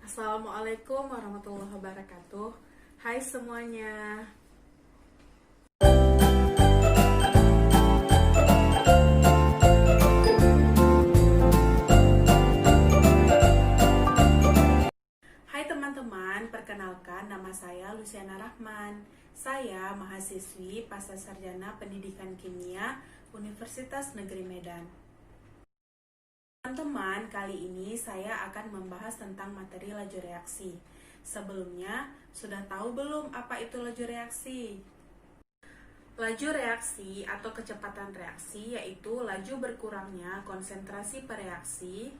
Assalamualaikum warahmatullahi wabarakatuh. Hai semuanya. Hai teman-teman, perkenalkan nama saya Luciana Rahman. Saya mahasiswi Pasca Sarjana Pendidikan Kimia Universitas Negeri Medan. Teman-teman, kali ini saya akan membahas tentang materi laju reaksi. Sebelumnya, sudah tahu belum apa itu laju reaksi? Laju reaksi atau kecepatan reaksi yaitu laju berkurangnya konsentrasi per reaksi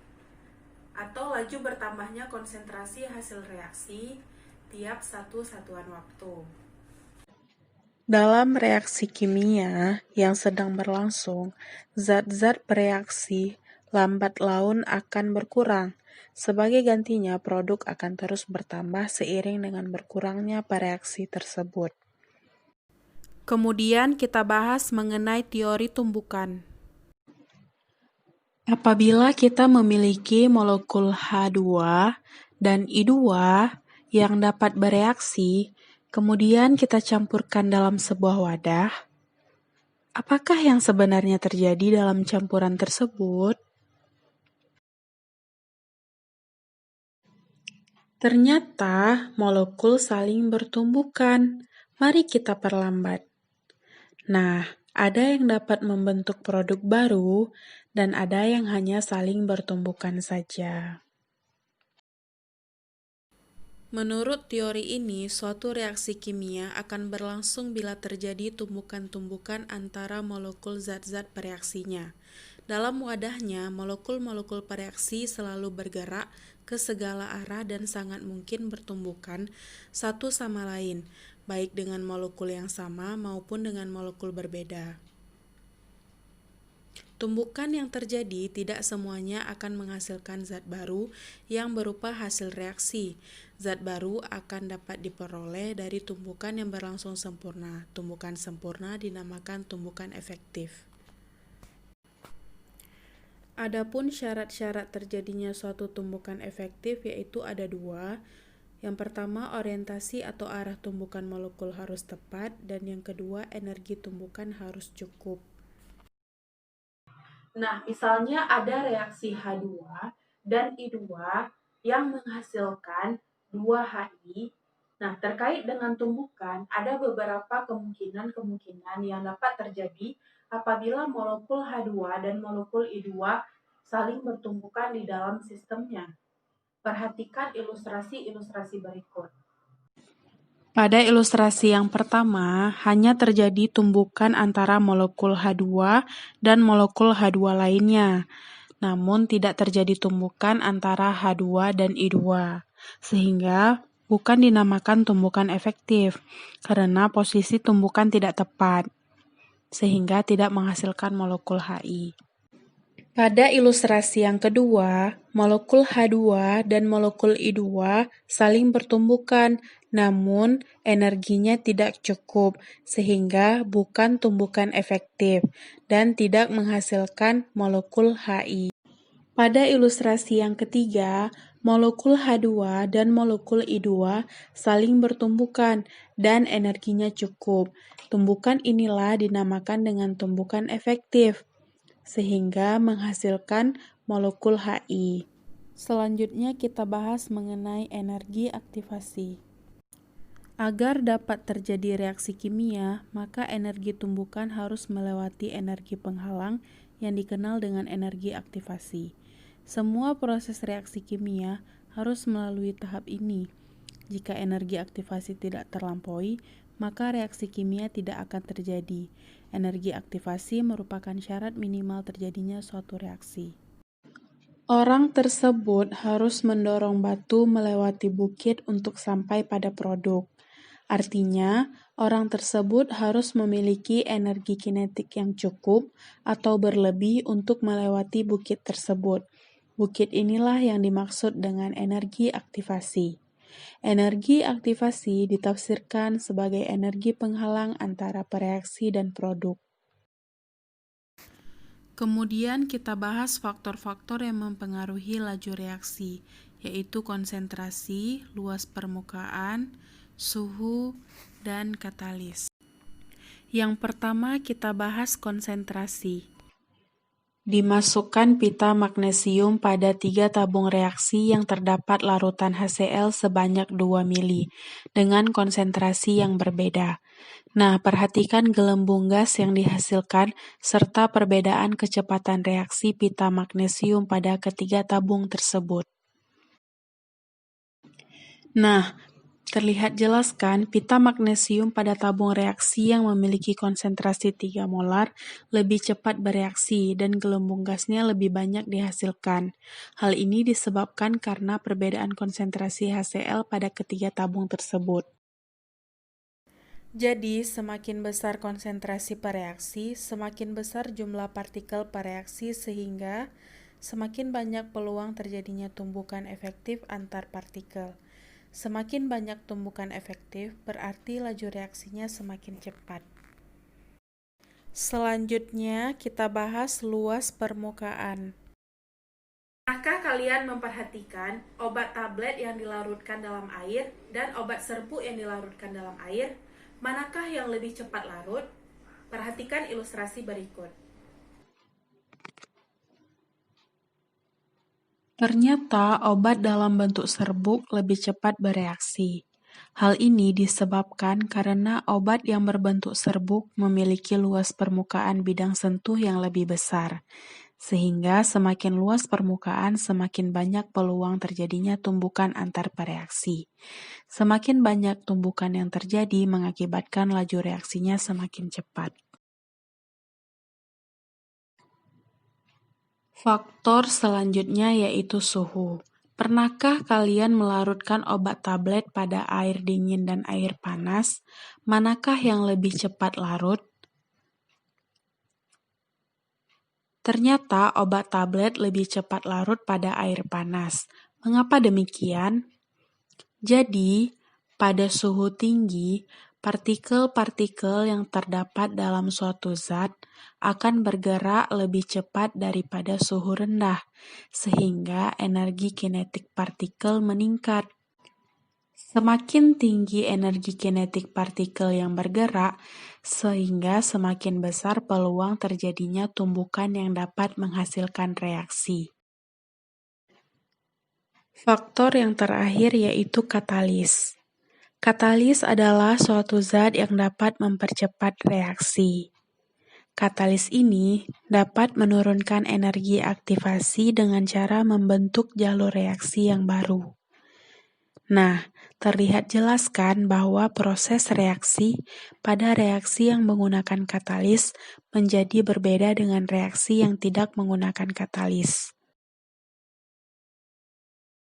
atau laju bertambahnya konsentrasi hasil reaksi tiap satu satuan waktu. Dalam reaksi kimia yang sedang berlangsung, zat-zat bereaksi lambat laun akan berkurang. Sebagai gantinya, produk akan terus bertambah seiring dengan berkurangnya bereaksi tersebut. Kemudian kita bahas mengenai teori tumbukan. Apabila kita memiliki molekul H2 dan I2 yang dapat bereaksi, kemudian kita campurkan dalam sebuah wadah, apakah yang sebenarnya terjadi dalam campuran tersebut? Ternyata molekul saling bertumbukan. Mari kita perlambat. Nah, ada yang dapat membentuk produk baru dan ada yang hanya saling bertumbukan saja. Menurut teori ini, suatu reaksi kimia akan berlangsung bila terjadi tumbukan-tumbukan antara molekul zat-zat bereaksinya. Dalam wadahnya, molekul-molekul bereaksi selalu bergerak ke segala arah dan sangat mungkin bertumbukan satu sama lain, baik dengan molekul yang sama maupun dengan molekul berbeda. Tumbukan yang terjadi tidak semuanya akan menghasilkan zat baru yang berupa hasil reaksi. Zat baru akan dapat diperoleh dari tumbukan yang berlangsung sempurna. Tumbukan sempurna dinamakan tumbukan efektif. Adapun syarat-syarat terjadinya suatu tumbukan efektif yaitu ada dua. Yang pertama, orientasi atau arah tumbukan molekul harus tepat, dan yang kedua, energi tumbukan harus cukup. Nah, misalnya ada reaksi H2 dan I2 yang menghasilkan 2HI. Nah, terkait dengan tumbukan, ada beberapa kemungkinan yang dapat terjadi apabila molekul H2 dan molekul I2 saling bertumbukan di dalam sistemnya. Perhatikan ilustrasi-ilustrasi berikut. Pada ilustrasi yang pertama, hanya terjadi tumbukan antara molekul H2 dan molekul H2 lainnya. Namun tidak terjadi tumbukan antara H2 dan I2, sehingga bukan dinamakan tumbukan efektif, karena posisi tumbukan tidak tepat, sehingga tidak menghasilkan molekul HI. Pada ilustrasi yang kedua, molekul H2 dan molekul I2 saling bertumbukan, namun energinya tidak cukup, sehingga bukan tumbukan efektif dan tidak menghasilkan molekul HI. Pada ilustrasi yang ketiga, molekul H2 dan molekul I2 saling bertumbukan dan energinya cukup. Tumbukan inilah dinamakan dengan tumbukan efektif, sehingga menghasilkan molekul HI. Selanjutnya kita bahas mengenai energi aktivasi. Agar dapat terjadi reaksi kimia, maka energi tumbukan harus melewati energi penghalang yang dikenal dengan energi aktivasi. Semua proses reaksi kimia harus melalui tahap ini. Jika energi aktivasi tidak terlampaui, maka reaksi kimia tidak akan terjadi. Energi aktivasi merupakan syarat minimal terjadinya suatu reaksi. Orang tersebut harus mendorong batu melewati bukit untuk sampai pada produk. Artinya, orang tersebut harus memiliki energi kinetik yang cukup atau berlebih untuk melewati bukit tersebut. Bukit inilah yang dimaksud dengan energi aktivasi. Energi aktivasi ditafsirkan sebagai energi penghalang antara bereaksi dan produk. Kemudian kita bahas faktor-faktor yang mempengaruhi laju reaksi. yaitu konsentrasi, luas permukaan, suhu, dan katalis. Yang pertama kita bahas konsentrasi. Dimasukkan pita magnesium pada 3 tabung reaksi yang terdapat larutan HCl sebanyak 2 mili dengan konsentrasi yang berbeda. Nah, perhatikan gelembung gas yang dihasilkan serta perbedaan kecepatan reaksi pita magnesium pada ketiga tabung tersebut. Nah, terlihat jelas kan pita magnesium pada tabung reaksi yang memiliki konsentrasi 3 molar lebih cepat bereaksi dan gelembung gasnya lebih banyak dihasilkan. Hal ini disebabkan karena perbedaan konsentrasi HCl pada ketiga tabung tersebut. Jadi, semakin besar konsentrasi per reaksi, semakin besar jumlah partikel per reaksi sehingga semakin banyak peluang terjadinya tumbukan efektif antar partikel. Semakin banyak tumbukan efektif, berarti laju reaksinya semakin cepat. Selanjutnya, kita bahas luas permukaan. Pernahkah kalian memperhatikan obat tablet yang dilarutkan dalam air dan obat serbuk yang dilarutkan dalam air? Manakah yang lebih cepat larut? Perhatikan ilustrasi berikut. Ternyata obat dalam bentuk serbuk lebih cepat bereaksi. Hal ini disebabkan karena obat yang berbentuk serbuk memiliki luas permukaan bidang sentuh yang lebih besar, sehingga semakin luas permukaan semakin banyak peluang terjadinya tumbukan antar bereaksi. Semakin banyak tumbukan yang terjadi mengakibatkan laju reaksinya semakin cepat. Faktor selanjutnya yaitu suhu. Pernahkah kalian melarutkan obat tablet pada air dingin dan air panas? Manakah yang lebih cepat larut? Ternyata obat tablet lebih cepat larut pada air panas. Mengapa demikian? Jadi, pada suhu tinggi, partikel-partikel yang terdapat dalam suatu zat akan bergerak lebih cepat daripada suhu rendah, sehingga energi kinetik partikel meningkat. Semakin tinggi energi kinetik partikel yang bergerak, sehingga semakin besar peluang terjadinya tumbukan yang dapat menghasilkan reaksi. Faktor yang terakhir yaitu katalis. Katalis adalah suatu zat yang dapat mempercepat reaksi. Katalis ini dapat menurunkan energi aktivasi dengan cara membentuk jalur reaksi yang baru. Nah, terlihat jelas kan bahwa proses reaksi pada reaksi yang menggunakan katalis menjadi berbeda dengan reaksi yang tidak menggunakan katalis.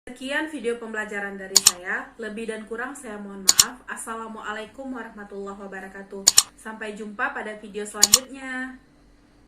Sekian video pembelajaran dari saya. Lebih dan kurang saya mohon maaf. Assalamualaikum warahmatullahi wabarakatuh. Sampai jumpa pada video selanjutnya.